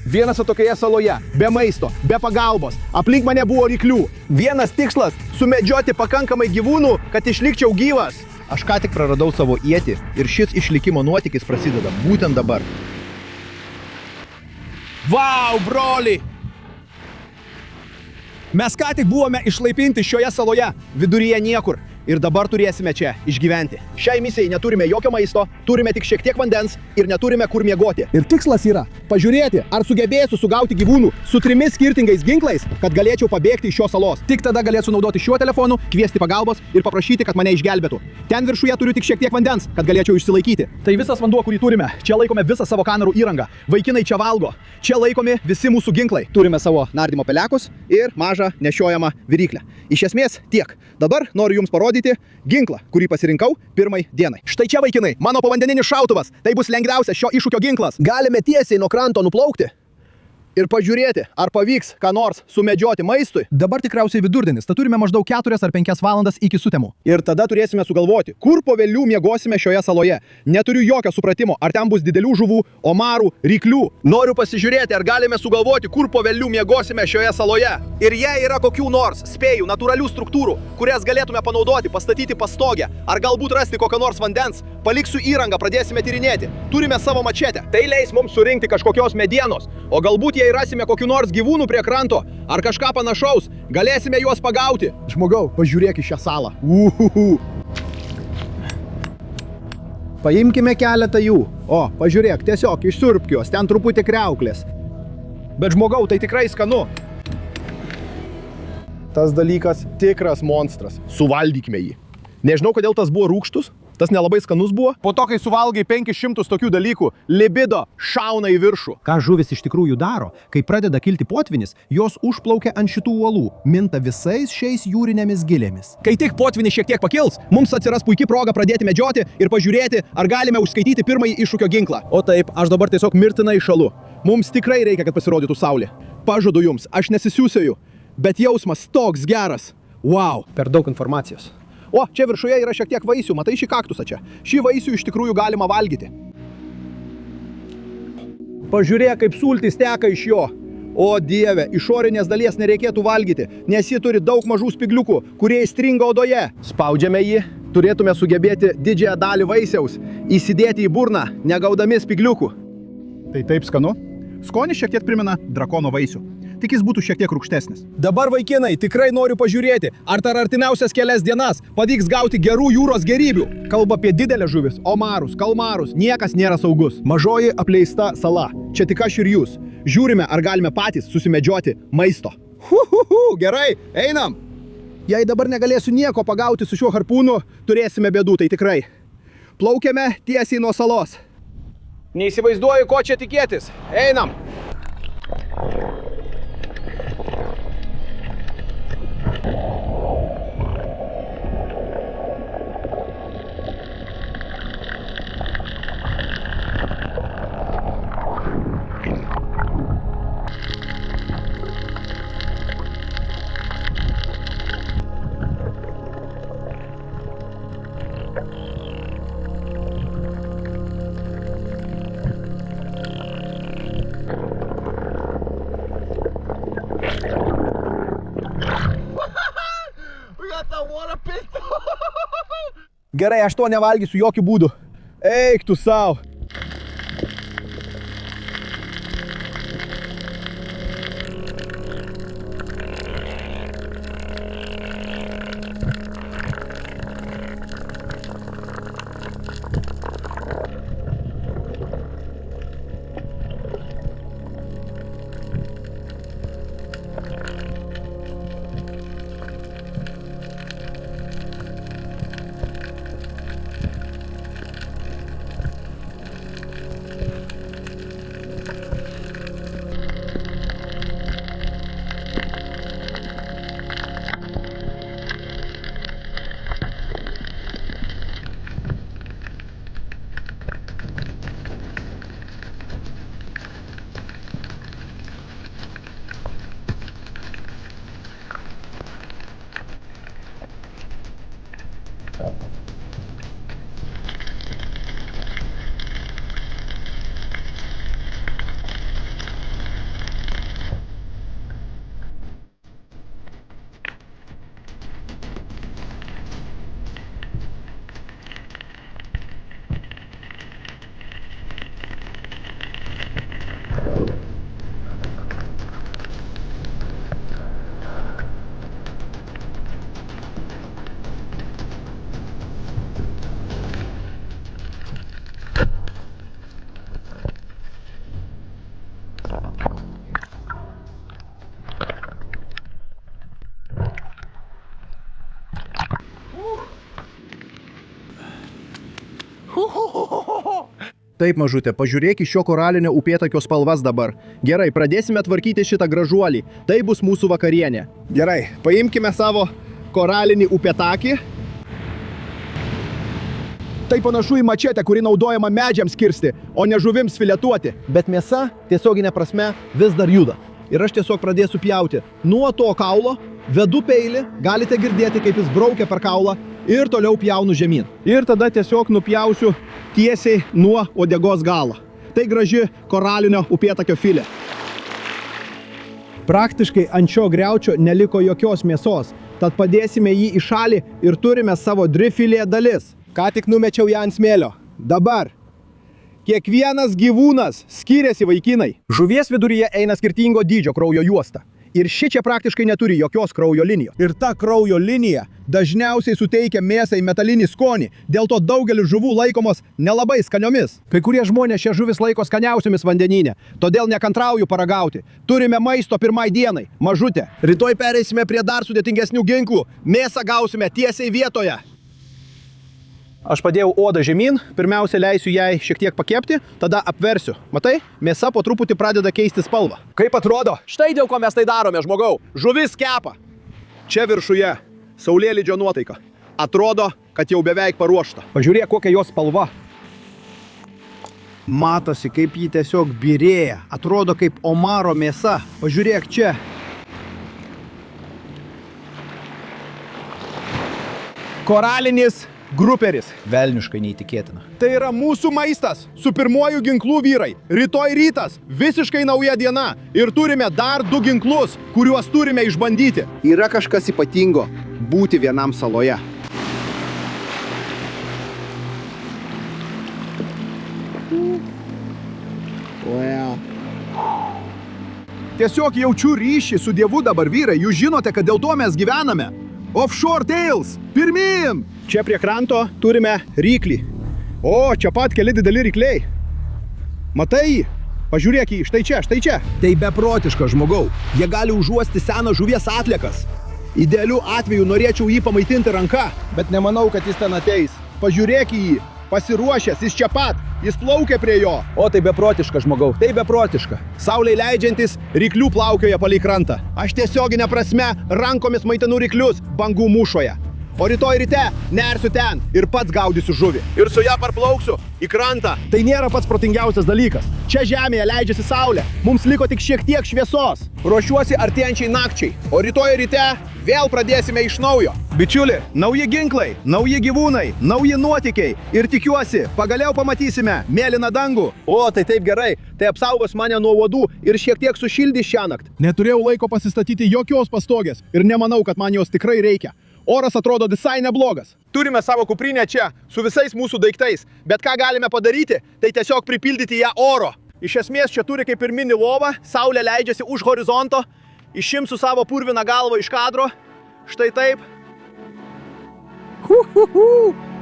Vienas atokioje saloje, be maisto, be pagalbos, aplink mane buvo ryklių. Vienas tikslas – sumedžioti pakankamai gyvūnų, kad išlikčiau gyvas. Aš ką tik praradau savo ietį ir šis išlikimo nuotykis prasideda būtent dabar. Vau, broli! Mes ką tik buvome išlaipinti šioje saloje, viduryje niekur. Ir dabar turėsime čia išgyventi. Šiai misijai neturime jokio maisto, turime tik šiek tiek vandens ir neturime kur miegoti. Ir tikslas yra pažiūrėti, ar sugebėsiu sugauti gyvūnų su 3 skirtingais ginklais, kad galėčiau pabėgti iš šios salos. Tik tada galėsiu naudoti šiuo telefonu, kviesti pagalbos ir paprašyti, kad mane išgelbėtų. Ten viršuje turiu tik šiek tiek vandens, kad galėčiau išsilaikyti. Tai visas vanduo, kurį turime. Čia laikome visą savo kamerų įrangą. Vaikinai čia valgo. Čia laikomi visi mūsų ginklai. Turime savo nardymo pelekus ir mažą nešiojamą viryklę. Iš esmės tiek. Dabar noriu jums parodyti ginklą, kurį pasirinkau pirmai dienai. Štai čia, vaikinai, mano povandeninis šautuvas. Tai bus lengviausias šio iššūkio ginklas. Galime tiesiai nuo kranto nuplaukti ir pažiūrėti, ar pavyks ką nors sumedžioti maistui. Dabar tikriausiai vidurdienis, tad turime maždaug 4 ar 5 valandas iki sutemų. Ir tada turėsime sugalvoti, kur po velnių miegosime šioje saloje. Neturiu jokio supratimo, ar ten bus didelių žuvų, omarų, ryklių. Noriu pasižiūrėti, ar galime sugalvoti, kur po velnių miegosime šioje saloje. Ir jei yra kokių nors, spėjų, natūralių struktūrų, kurias galėtume panaudoti, pastatyti pastogę, ar galbūt rasti kokio nors vandens, paliksiu įrangą, pradėsime tyrinėti. Turime savo mačetę. Tai leis mums surinkti kažkokios medienos, o galbūt jei rasime kokių nors gyvūnų prie kranto ar kažką panašaus, galėsime juos pagauti. Žmogau, pažiūrėk į šią salą. Paimkime keletą jų. O, pažiūrėk, tiesiog išsiurbk juos, ten truputį kriauklės. Bet žmogau, tai tikrai skanu. Tas dalykas tikras monstras. Suvaldykime jį. Nežinau, kodėl tas buvo rūgštus. Tas nelabai skanus buvo. Po to, kai suvalgai 500 tokių dalykų, libido šauna į viršų. Ką žuvis iš tikrųjų daro, kai pradeda kilti potvinis, jos užplaukia ant šitų uolų, minta visais šiais jūrinėmis gilėmis. Kai tik potvinis šiek tiek pakils, mums atsiras puikia proga pradėti medžioti ir pažiūrėti, ar galime užskaityti pirmąjį iššūkio ginklą. O taip, aš dabar tiesiog mirtinai šalu. Mums tikrai reikia, kad pasirodytų saulė. Pažadu jums, aš nesisiūsėju, bet jausmas toks geras. Wow. Per daug informacijos. O, čia viršuje yra šiek tiek vaisių, matai šį kaktusą čia. Šį vaisių iš tikrųjų galima valgyti. Pažiūrėk, kaip sultys teka iš jo. O dieve, išorinės dalies nereikėtų valgyti, nes ji turi daug mažų spigliukų, kurie įstringa odoje. Spaudžiame jį, turėtume sugebėti didžiąją dalį vaisiaus įsidėti į burną, negaudami spigliukų. Tai taip skanu. Skonis šiek tiek primena drakono vaisių. Tik jis būtų šiek tiek rūgštesnis. Dabar, vaikinai, tikrai noriu pažiūrėti, ar per artimiausias kelias dienas pavyks gauti gerų jūros gėrybių. Kalba apie didelę žuvis, omarus, kalmarus, niekas nėra saugus. Mažoji apleista sala. Čia tik aš ir jūs. Žiūrime, ar galime patys susimedžioti maisto. Gerai, einam. Jei dabar negalėsiu nieko pagauti su šiuo harpūnu, turėsime bėdų, tai tikrai. Plaukiame tiesiai nuo salos. Neįsivaizduoju, ko čia tikėtis. Einam. Gerai, aš to nevalgysiu jokių būdų. Eik tu sau. Taip, mažutė, pažiūrėk į šio koralinio upėtakio spalvas dabar. Gerai, pradėsime tvarkyti šitą gražuolį. Tai bus mūsų vakarienė. Gerai, paimkime savo koralinį upėtakį. Tai panašu į mačetę, kuri naudojama medžiams kirsti, o ne žuvims filetuoti. Bet mėsa, tiesioginė prasme, vis dar juda. Ir aš tiesiog pradėsiu pjauti. Nuo to kaulo vedu peilį, galite girdėti, kaip jis braukia per kaulą ir toliau pjaunu žemyn. Ir tada tiesiog nupjausiu tiesiai nuo uodegos galo. Tai graži koralinio upėtakio filė. Praktiškai ant šio griaučio neliko jokios mėsos, tad padėsime jį į šalį ir turime savo dvi filė dalis. Ką tik numečiau ją ant smėlio. Dabar. Kiekvienas gyvūnas skiriasi, vaikinai. Žuvies viduryje eina skirtingo dydžio kraujo juosta. Ir ši čia praktiškai neturi jokios kraujo linijos. Ir ta kraujo linija dažniausiai suteikia mėsai metalinį skonį, dėl to daugelis žuvų laikomos nelabai skaniomis. Kai kurie žmonės šią žuvis laiko skaniausiomis vandenyne, todėl nekantrauju paragauti. Turime maisto pirmai dienai, mažutė. Rytoj pereisime prie dar sudėtingesnių ginklų. Mėsą gausime tiesiai vietoje. Aš padėjau odą žemyn, pirmiausia leisiu jai šiek tiek pakepti, tada apversiu. Matai, mėsa po truputį pradeda keisti spalvą. Kaip atrodo? Štai dėl ko mes tai darome, žmogau. Žuvis kepa. Čia viršuje saulėlydžio nuotaika. Atrodo, kad jau beveik paruošta. Pažiūrėk, kokia jos spalva. Matosi, kaip ji tiesiog birėja. Atrodo kaip omaro mėsa. Pažiūrėk čia. Koralinis gruperis. Velniškai neįtikėtina. Tai yra mūsų maistas. Su pirmuoju ginklu, vyrai. Rytoj rytas. Visiškai nauja diena. Ir turime dar 2 ginklus, kuriuos turime išbandyti. Yra kažkas ypatingo būti vienam saloje. Wow. Tiesiog jaučiu ryšį su Dievu dabar, vyrai. Jūs žinote, kad dėl to mes gyvename. Offshore Tales. Pirmyn! Čia prie kranto turime ryklį. O, čia pat keli dideli rykliai. Matai jį? Pažiūrėk jį, štai čia, štai čia. Tai beprotiška, žmogau. Jie gali užuosti seną žuvies atliekas. Idealiu atveju norėčiau jį pamaitinti ranka, bet nemanau, kad jis ten ateis. Pažiūrėk į jį. Pasiruošęs, jis čia pat. Jis plaukia prie jo. O, tai beprotiška, žmogau. Tai beprotiška. Saulei leidžiantis, ryklių plaukioja palei krantą. Aš tiesioginė prasme rankomis maitinu ryklius bangų mūšoje. O rytoj ryte nersiu ten ir pats gaudysiu žuvį. Ir su ją parplauksiu į krantą. Tai nėra pats protingiausias dalykas. Čia žemėje leidžiasi saulė. Mums liko tik šiek tiek šviesos. Ruošiuosi artėjančiai nakčiai. O rytoj ryte vėl pradėsime iš naujo. Bičiuli, nauji ginklai, nauji gyvūnai, nauji nuotykiai. Ir tikiuosi, pagaliau pamatysime mėlyną dangų. O, tai taip gerai. Tai apsaugos mane nuo uodų ir šiek tiek sušildys šiąnakt. Neturėjau laiko pasistatyti jokios pastogės ir nemanau, kad man jos tikrai reikia. Oras atrodo visai neblogas. Turime savo kuprinę čia, su visais mūsų daiktais. Bet ką galime padaryti, tai tiesiog pripildyti ją oro. Iš esmės čia turi kaip ir mini lovą, saulė leidžiasi už horizonto. Išimsiu savo purviną galvą iš kadro. Štai taip.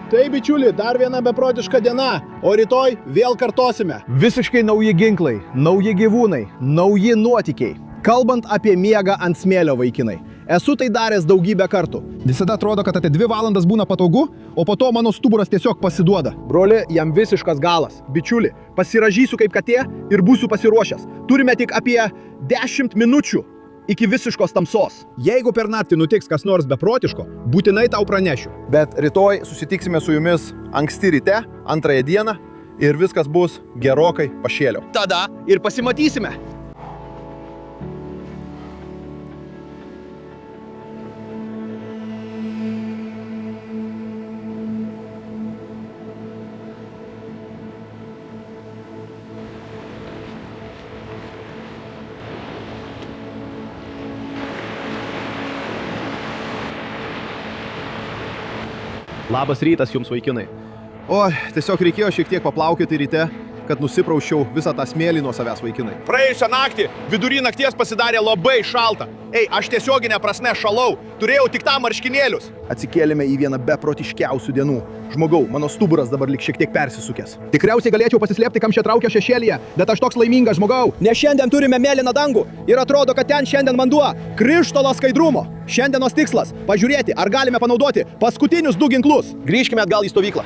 Tai, bičiuli, dar viena beprotiška diena. O rytoj vėl kartosime. Visiškai nauji ginklai, nauji gyvūnai, nauji nuotykiai. Kalbant apie miegą ant smėlio, vaikinai. Esu tai daręs daugybę kartų. Visada atrodo, kad apie 2 valandas būna patogu, o po to mano stuburas tiesiog pasiduoda. Broli, jam visiškas galas. Bičiuli, pasiražysiu kaip katė ir būsiu pasiruošęs. Turime tik apie 10 minučių iki visiškos tamsos. Jeigu per naktį nutiks kas nors beprotiško, būtinai tau pranešiu. Bet rytoj susitiksime su jumis anksti ryte, 2 dieną ir viskas bus gerokai pašėliau. Tada ir pasimatysime. Labas rytas jums, vaikinai. O, tiesiog reikėjo šiek tiek paplaukioti ryte, kad nusiprausčiau visą tą smėlį nuo savęs, vaikinai. Praėjusią naktį vidury nakties pasidarė labai šalta. Ei, aš tiesioginė prasme šalau. Turėjau tik tam marškinėlius. Atsikėlėme į vieną beprotiškiausių dienų. Žmogau, mano stuburas dabar lik šiek tiek persisukęs. Tikriausiai galėčiau pasislėpti, kam čia traukia šešėlyje, bet aš toks laimingas, žmogau. Nes šiandien turime mėlyną dangų ir atrodo, kad ten šiandien vanduo krištolo skaidrumo. Šiandienos tikslas – pažiūrėti, ar galime panaudoti paskutinius 2 ginklus. Grįžkime atgal į stovyklą.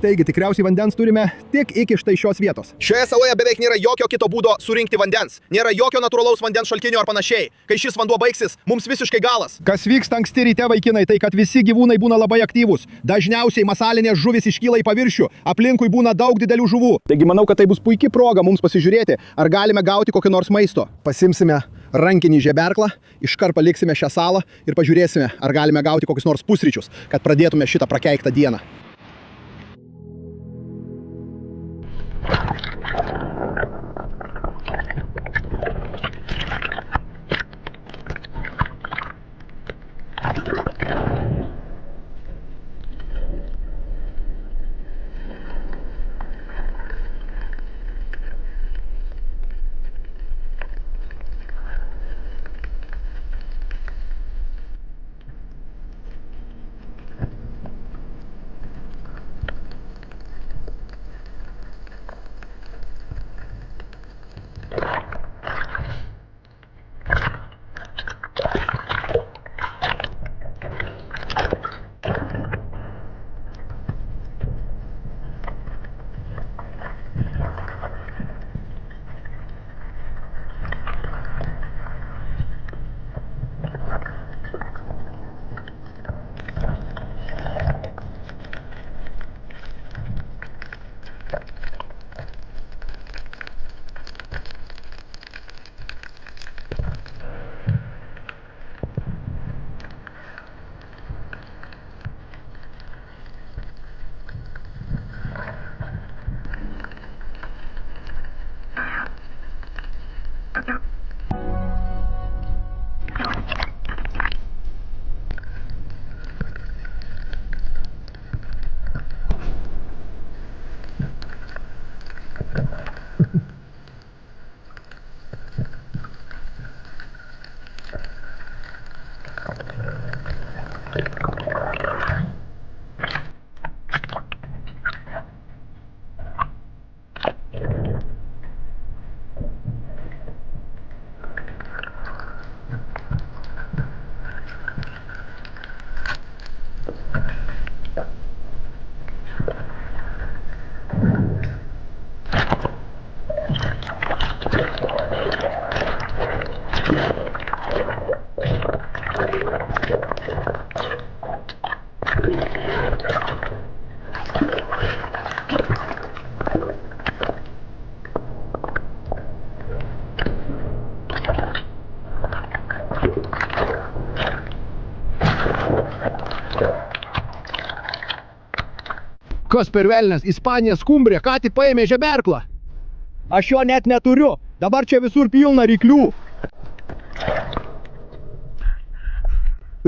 Taigi tikriausiai vandens turime tik iki štai šios vietos. Šioje saloje beveik nėra jokio kito būdo surinkti vandens. Nėra jokio natūralaus vandens šaltinio ar panašiai. Kai šis vanduo baigsis, mums visiškai galas. Kas vyksta anksti ryte, vaikinai, tai kad visi gyvūnai būna labai aktyvūs. Dažniausiai masalinės žuvys iškyla į paviršių, aplinkui būna daug didelių žuvų. Taigi manau, kad tai bus puikia proga mums pasižiūrėti, ar galime gauti kokį nors maisto. Pasimsime rankinį žeberklą, iškart paliksime šią salą ir pažiūrėsime, ar galime gauti kokius nors pusryčius, kad pradėtume šitą prakeiktą dieną. Kas per velnias, Ispanija skumbrė, ką tik paėmė žeberklą? Aš jo net neturiu, dabar čia visur pilna ryklių.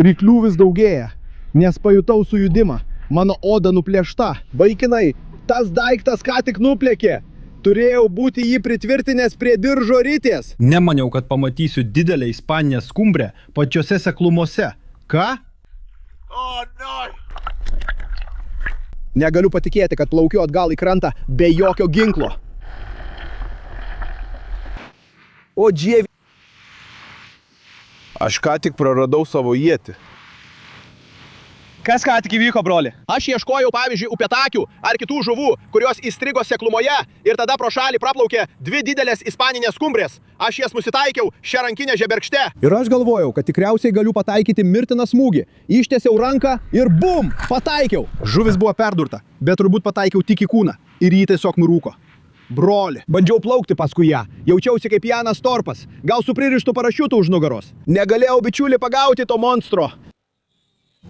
Ryklių vis daugėja, nes pajutau sujudimą, mano oda nuplėšta. Vaikinai, tas daiktas ką tik nuplėkė. Turėjau būti jį pritvirtinęs prie diržo ritės. Nemaniau, kad pamatysiu didelę Ispaniją skumbrę pačiose seklumose. Ką? Negaliu patikėti, kad plaukiu atgal į krantą be jokio ginklo. O džievė. Aš ką tik praradau savo ietį. Kas ką tik įvyko, broli? Aš ieškojau, pavyzdžiui, upėtakių ar kitų žuvų, kurios įstrigo seklumoje ir tada pro šalį praplaukė dvi didelės ispaninės skumbrės. Aš jas nusitaikiau šią rankinę žeberkšte. Ir aš galvojau, kad tikriausiai galiu pataikyti mirtiną smūgį. Ištiesiau ranką ir bum, pataikiau. Žuvis buvo perdurta, bet turbūt pataikiau tik į kūną ir jį tiesiog nurūko. Broli, bandžiau plaukti paskui ją, jaučiausi kaip Janas Torpas, gal su pririštu parašiutu už nugaros. Negalėjau, bičiuli, pagauti to monstro.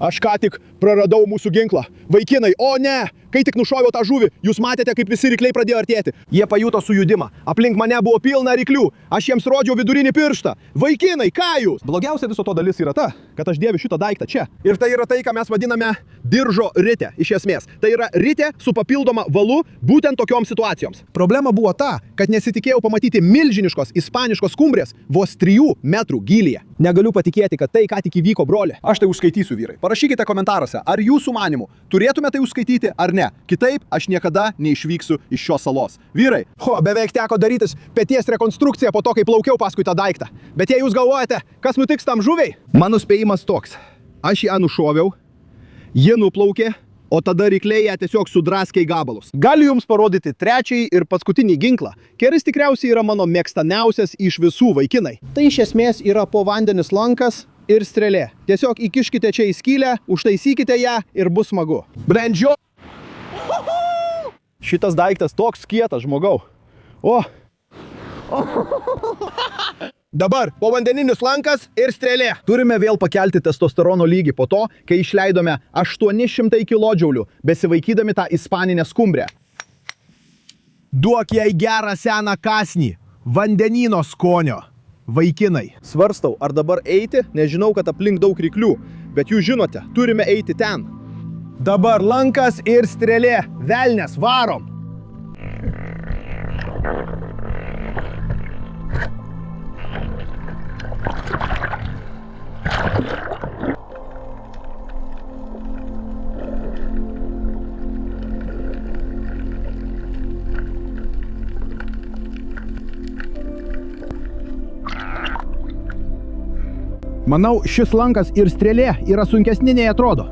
Aš ką tik praradau mūsų ginklą. Vaikinai, o ne! Kai tik nušoviau tą žuvį, jūs matėte, kaip visi rykliai pradėjo artėti. Jie pajuto sujudimą. Aplink mane buvo pilna ryklių. Aš jiems rodžiau vidurinį pirštą. Vaikinai, ką jūs? Blogiausia viso to dalis yra ta, kad aš dėviu šitą daiktą čia. Ir tai yra tai, ką mes vadiname diržo ritė, iš esmės. Tai yra ritė su papildoma valu būtent tokioms situacijoms. Problema buvo ta, kad nesitikėjau pamatyti milžiniškos ispaniškos skumbrės vos 3 metrų gylyje. Negaliu patikėti, kad tai ką tik įvyko, broli. Aš tai užskaitysiu, vyrai. Parašykite komentaruose, ar jūsų manimų turėtume tai užskaityti ar ne. Kitaip aš niekada neišvyksiu iš šios salos. Vyrai, beveik teko darytis peties rekonstrukciją po to, kai plaukiau paskui tą daiktą. Bet jei jūs galvojate, kas nutiks tam žuviai? Mano spėjimas toks. Aš ją nušoviau, ji nuplaukė o tada rykliai ją tiesiog sudraskė į gabalus. Galiu jums parodyti trečiąjį ir paskutinį ginklą. Keris tikriausiai yra mano mėgstamiausias iš visų, vaikinai. Tai iš esmės yra po vandenis lankas ir strėlė. Tiesiog įkiškite čia į skylę, užtaisykite ją ir bus smagu. Brandžio! Šitas daiktas toks kietas, žmogau. O! Dabar povandeninis lankas ir strėlė. Turime vėl pakelti testosterono lygį po to, kai išleidome 800 kJ, besivaikydami tą ispaninę skumbrę. Duok jai gerą seną kąsnį, vandenino skonio. Vaikinai. Svarstau, ar dabar eiti, nežinau, kad aplink daug ryklių, bet jūs žinote, turime eiti ten. Dabar lankas ir strėlė. Velnes, varom. Manau, šis lankas ir strėlė yra sunkesni nei atrodo.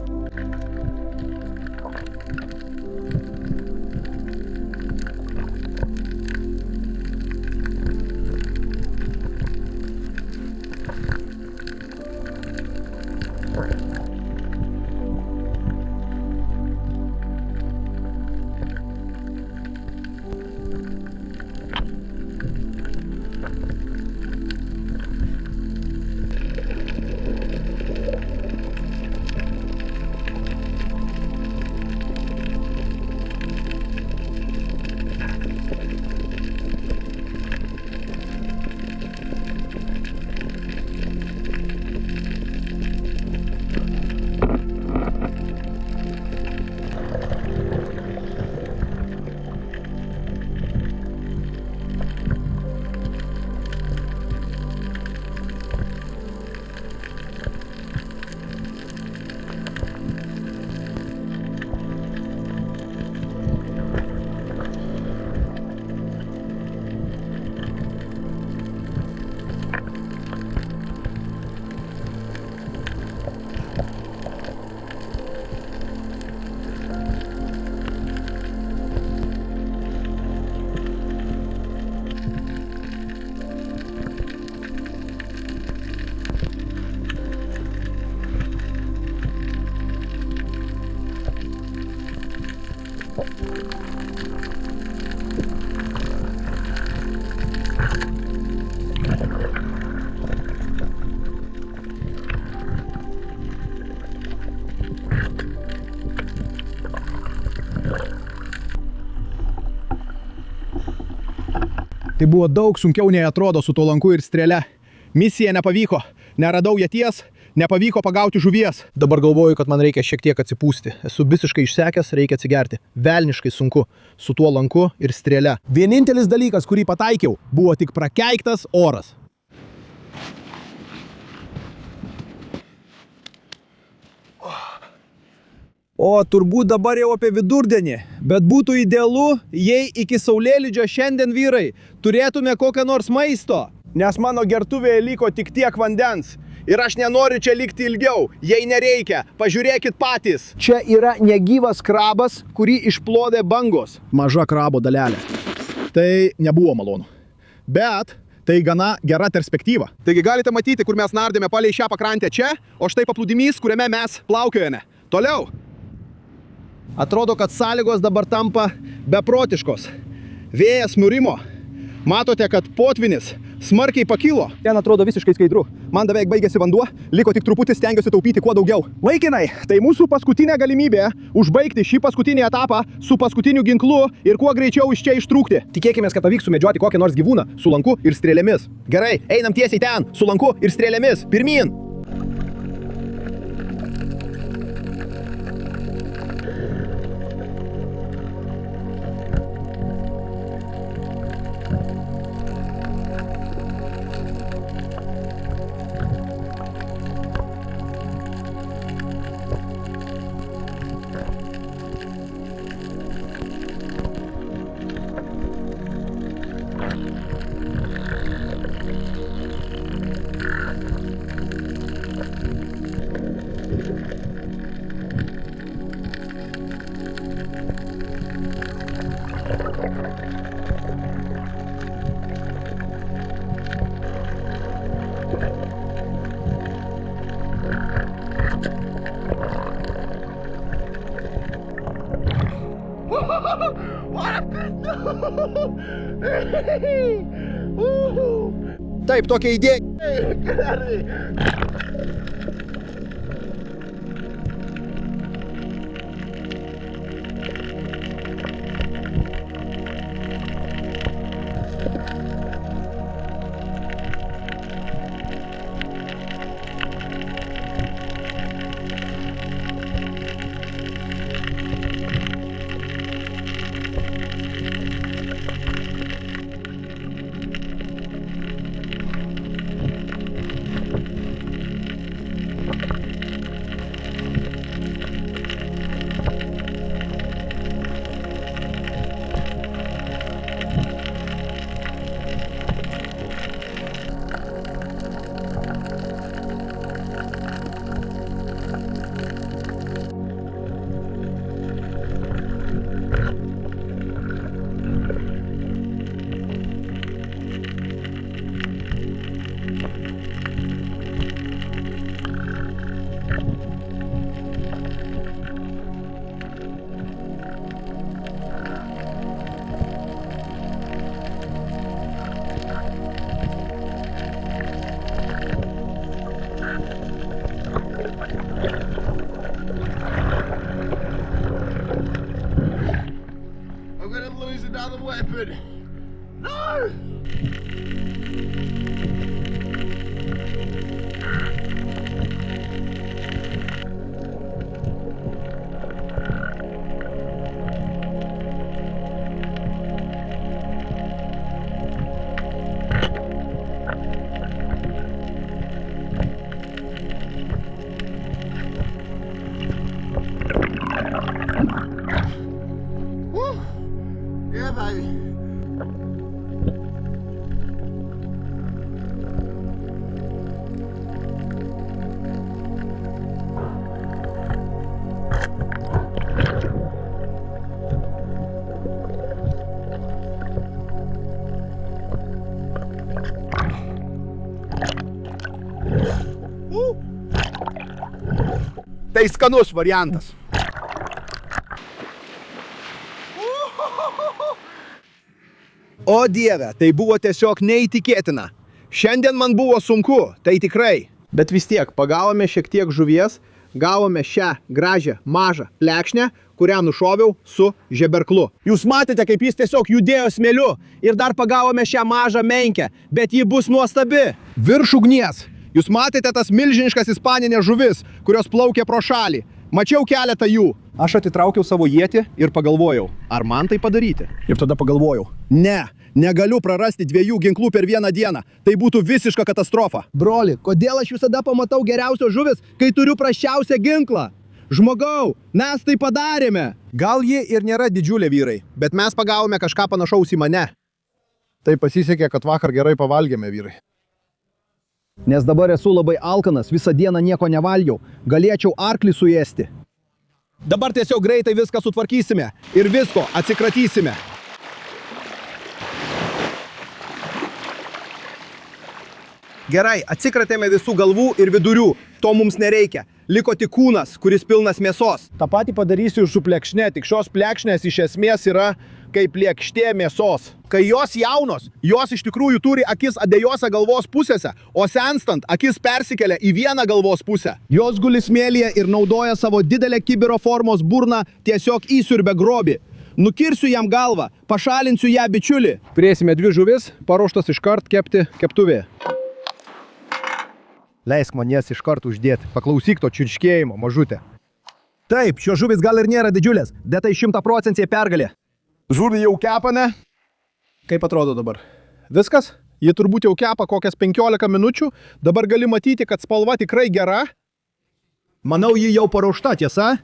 Tai buvo daug sunkiau nei atrodo su tuo lanku ir strėle. Misija nepavyko. Neradau ieties, nepavyko pagauti žuvies. Dabar galvoju, kad man reikia šiek tiek atsipūsti. Esu visiškai išsekęs, reikia atsigerti. Velniškai sunku su tuo lanku ir strėle. Vienintelis dalykas, kurį pataikiau, buvo tik prakeiktas oras. O turbūt dabar jau apie vidurdienį, bet būtų idealu, jei iki saulėlydžio šiandien vyrai turėtume kokią nors maisto, nes mano gertuvėje liko tik tiek vandens ir aš nenoriu čia likti ilgiau, jei nereikia, pažiūrėkit patys. Čia yra negyvas krabas, kurį išplodė bangos. Maža krabo dalelė. Tai nebuvo malonu, bet tai gana gera perspektyva. Taigi galite matyti, kur mes nardėme palei šią pakrantę čia, o štai paplūdimys, kuriame mes plaukiojame. Toliau. Atrodo, kad sąlygos dabar tampa beprotiškos. Vėjas nurimo. Matote, kad potvynis smarkiai pakilo. Ten atrodo visiškai skaidru. Man beveik baigėsi vanduo, liko tik truputį, stengiuosi taupyti kuo daugiau. Vaikinai, tai mūsų paskutinė galimybė užbaigti šį paskutinį etapą su paskutiniu ginklu ir kuo greičiau iš čia ištrūkti. Tikėkimės, kad pavyks sumedžioti kokį nors gyvūną su lanku ir strėlėmis. Gerai, einam tiesiai ten, su lanku ir strėlėmis. Pirmyn! Taip, tokia idėja. weapon. No! Woo! Yeah, baby. Tai skanus variantas. O dieve, tai buvo tiesiog neįtikėtina. Šiandien man buvo sunku, tai tikrai. Bet vis tiek, pagavome šiek tiek žuvies, gavome šią gražią mažą plekšnę, kurią nušoviau su žeberklu. Jūs matėte, kaip jis tiesiog judėjo smėliu ir dar pagavome šią mažą menkę, bet ji bus nuostabi. Virš ugnies. Jūs matėte tas milžiniškas ispaninės žuvis, kurios plaukė pro šalį. Mačiau keletą jų. Aš atitraukiau savo ietį ir pagalvojau, ar man tai padaryti. Ir tada pagalvojau, ne, negaliu prarasti 2 ginklų per vieną dieną. Tai būtų visiška katastrofa. Broli, kodėl aš visada pamatau geriausios žuvis, kai turiu prasčiausią ginklą? Žmogau, mes tai padarėme. Gal ji ir nėra didžiulė, vyrai, bet mes pagavome kažką panašaus į mane. Tai pasisekė, kad vakar gerai pavalgėme, vyrai. Nes dabar esu labai alkanas, visą dieną nieko nevalgiau. Galėčiau arklį suėsti. Dabar tiesiog greitai viską sutvarkysime ir visko atsikratysime. Gerai, atsikratėme visų galvų ir vidurių. To mums nereikia. Liko tik kūnas, kuris pilnas mėsos. Ta patį padarysiu ir su plekšne, tik šios plekšnės iš esmės yra kaip lėkštė mėsos. Kai jos jaunos, jos iš tikrųjų turi akis abiejose galvos pusėse, o senstant akis persikelia į vieną galvos pusę. Jos guli smėlyje ir naudoja savo didelę kibiro formos burną tiesiog įsiurbę grobį. Nukirsiu jam galvą, pašalinsiu ją bičiulį. Turėsime 2 žuvis, paruoštas iškart kepti keptuvėje. Leisk man jas iškart uždėti. Paklausyk to čiurškėjimo, mažutė. Taip, šios žuvis gal ir nėra didžiulės, bet tai 100% pergalė. Žuvį jau kepame. Kaip atrodo dabar? Viskas? Ji turbūt jau kepa kokias 15 minučių. Dabar gali matyti, kad spalva tikrai gera. Manau, ji jau paruošta, tiesa?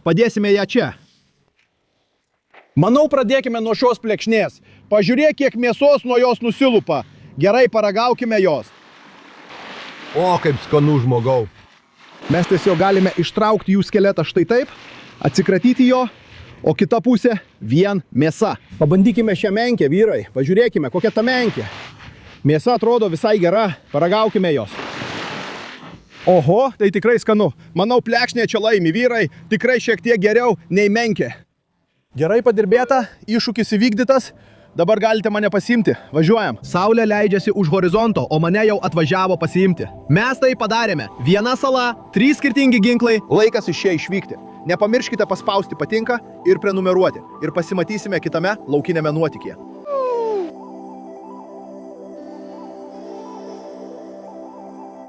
Padėsime ją čia. Manau, pradėkime nuo šios plekšnės. Pažiūrėk, kiek mėsos nuo jos nusilupa. Gerai, paragaukime jos. O, kaip skanu, žmogau. Mes tiesiog galime ištraukti jų skeletą štai taip, atsikratyti jo, o kita pusė vien mėsa. Pabandykime šią menkę, vyrai. Pažiūrėkime, kokia ta menkė. Mėsa atrodo visai gera. Paragaukime jos. Oho, tai tikrai skanu. Manau, plekšnė čia laimi, vyrai. Tikrai šiek tiek geriau nei menkė. Gerai padirbėta, iššūkis įvykdytas. dabar galite mane pasiimti, važiuojam. Saulė leidžiasi už horizonto, o mane jau atvažiavo pasiimti. Mes tai padarėme. Viena sala, 3 skirtingi ginklai. Laikas iš čia išvykti. Nepamirškite paspausti patinka ir prenumeruoti. Ir pasimatysime kitame laukiniame nuotykyje.